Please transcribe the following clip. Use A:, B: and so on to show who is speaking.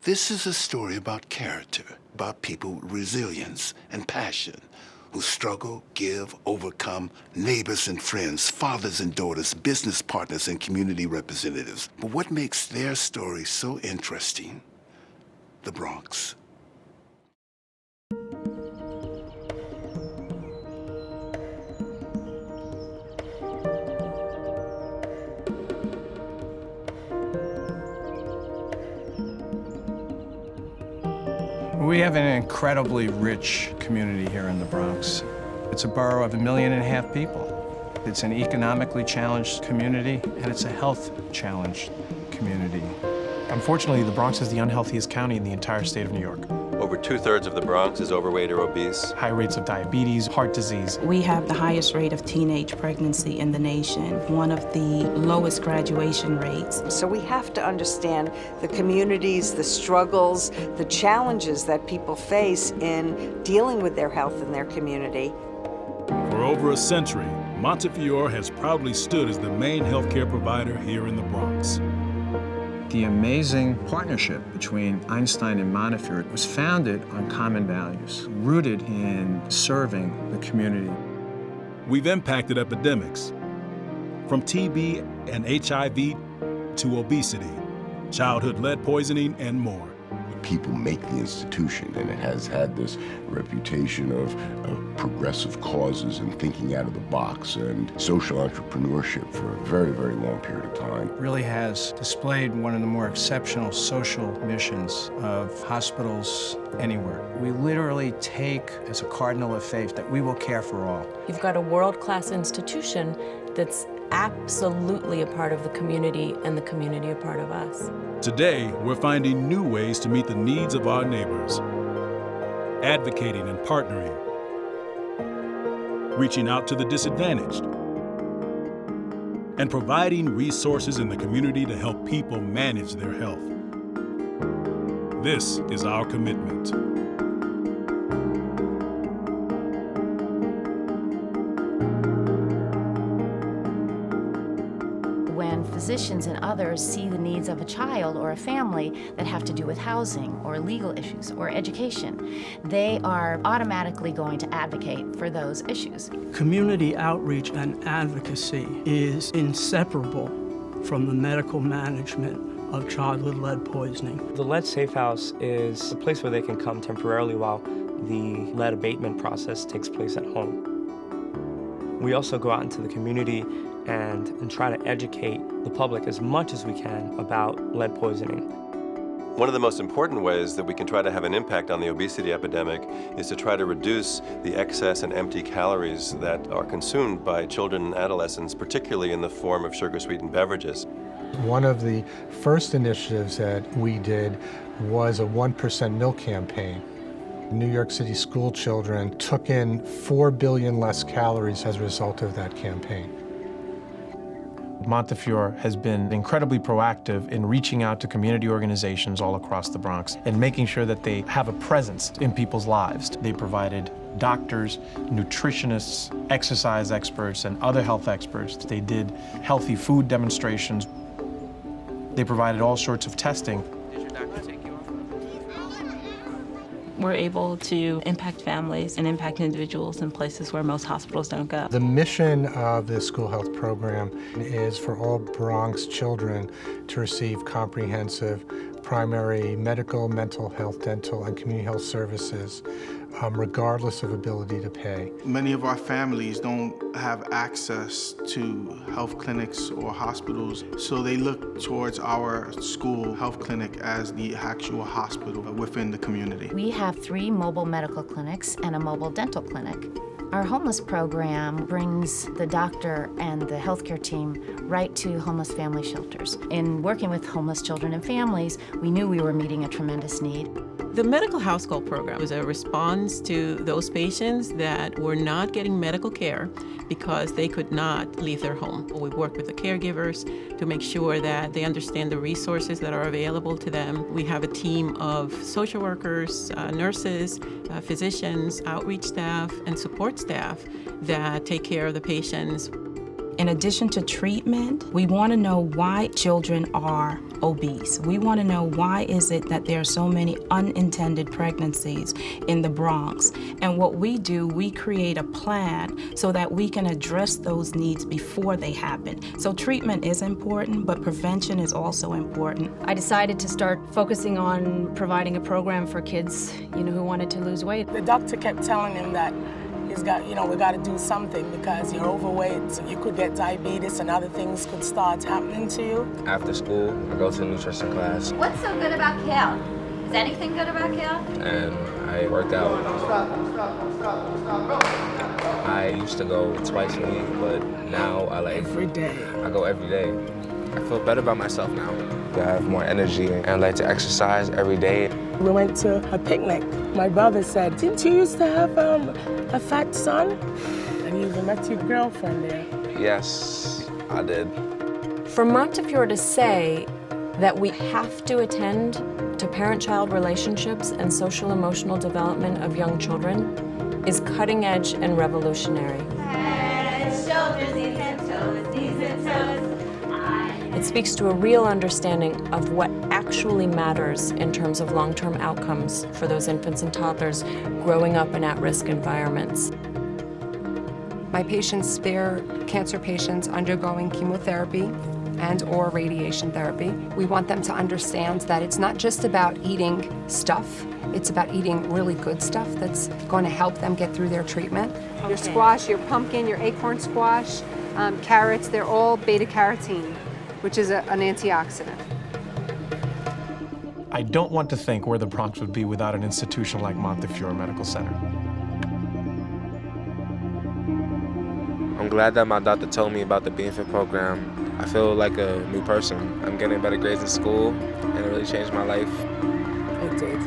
A: This is a story about character, about people with resilience and passion, who struggle, give, overcome, neighbors and friends, fathers and daughters, business partners and community representatives. But what makes their story so interesting? The Bronx.
B: We have an incredibly rich community here in the Bronx. It's a borough of 1.5 million people. It's an economically challenged community, and it's a health-challenged community.
C: Unfortunately, the Bronx is the unhealthiest county in the entire state of New York.
D: Over 2/3 of the Bronx is overweight or obese.
C: High rates of diabetes, heart disease.
E: We have the highest rate of teenage pregnancy in the nation, one of the lowest graduation rates.
F: So we have to understand the communities, the struggles, the challenges that people face in dealing with their health in their community.
G: For over a century, Montefiore has proudly stood as the main healthcare provider here in the Bronx.
B: The amazing partnership between Einstein and Montefiore was founded on common values, rooted in serving the community.
G: We've impacted epidemics, from TB and HIV to obesity, childhood lead poisoning, and more.
H: People make the institution, and it has had this reputation of progressive causes and thinking out of the box and social entrepreneurship for a very, very long period of time.
B: It really has displayed one of the more exceptional social missions of hospitals anywhere. We literally take as a cardinal of faith that we will care for all.
I: You've got a world-class institution that's absolutely a part of the community, and the community a part of us.
G: Today, we're finding new ways to meet the needs of our neighbors, advocating and partnering, reaching out to the disadvantaged, and providing resources in the community to help people manage their health. This is our commitment.
J: When physicians and others see the needs of a child or a family that have to do with housing or legal issues or education, they are automatically going to advocate for those issues.
K: Community outreach and advocacy is inseparable from the medical management of childhood lead poisoning.
L: The Lead Safe House is a place where they can come temporarily while the lead abatement process takes place at home. We also go out into the community and try to educate the public as much as we can about lead poisoning.
D: One of the most important ways that we can try to have an impact on the obesity epidemic is to try to reduce the excess and empty calories that are consumed by children and adolescents, particularly in the form of sugar-sweetened beverages.
M: One of the first initiatives that we did was a 1% milk campaign. New York City school children took in 4 billion less calories as a result of that campaign.
C: Montefiore has been incredibly proactive in reaching out to community organizations all across the Bronx and making sure that they have a presence in people's lives. They provided doctors, nutritionists, exercise experts, and other health experts. They did healthy food demonstrations. They provided all sorts of testing.
E: We're able to impact families and impact individuals in places where most hospitals don't go.
M: The mission of the school health program is for all Bronx children to receive comprehensive primary medical, mental health, dental, and community health services, regardless of ability to pay.
N: Many of our families don't have access to health clinics or hospitals, so they look towards our school health clinic as the actual hospital within the community.
J: We have 3 mobile medical clinics and a mobile dental clinic. Our homeless program brings the doctor and the healthcare team right to homeless family shelters. In working with homeless children and families, we knew we were meeting a tremendous need.
E: The medical house call program was a response to those patients that were not getting medical care because they could not leave their home. We work with the caregivers to make sure that they understand the resources that are available to them. We have a team of social workers, nurses, physicians, outreach staff, and support staff that take care of the patients.
O: In addition to treatment, we want to know why children are obese. We want to know why is it that there are so many unintended pregnancies in the Bronx. And what we do, we create a plan so that we can address those needs before they happen. So treatment is important, but prevention is also important.
P: I decided to start focusing on providing a program for kids, who wanted to lose weight.
Q: The doctor kept telling him that he's got, we got to do something because you're overweight. You could get diabetes and other things could start happening to you.
R: After school, I go to a nutrition class.
S: What's so good about kale? Is anything good about kale?
R: And I work out. I used to go twice a week, but now
Q: every day.
R: I go every day. I feel better about myself now. I have more energy and I like to exercise every day.
Q: We went to a picnic. My brother said, didn't you used to have a fat son? And you even met your girlfriend there.
R: Yes, I did.
I: For Montefiore to say that we have to attend to parent-child relationships and social-emotional development of young children is cutting edge and revolutionary.
S: Head, shoulders, knees and toes, knees and toes.
I: It speaks to a real understanding of what actually matters in terms of long-term outcomes for those infants and toddlers growing up in at-risk environments.
T: My patients spare cancer patients undergoing chemotherapy and/or radiation therapy. We want them to understand that it's not just about eating stuff, it's about eating really good stuff that's going to help them get through their treatment.
U: Your squash, your pumpkin, your acorn squash, carrots, they're all beta-carotene, which is an antioxidant.
C: I don't want to think where the Bronx would be without an institution like Montefiore Medical Center.
R: I'm glad that my doctor told me about the Being Fit program. I feel like a new person. I'm getting better grades in school, and it really changed my life.
Q: It did.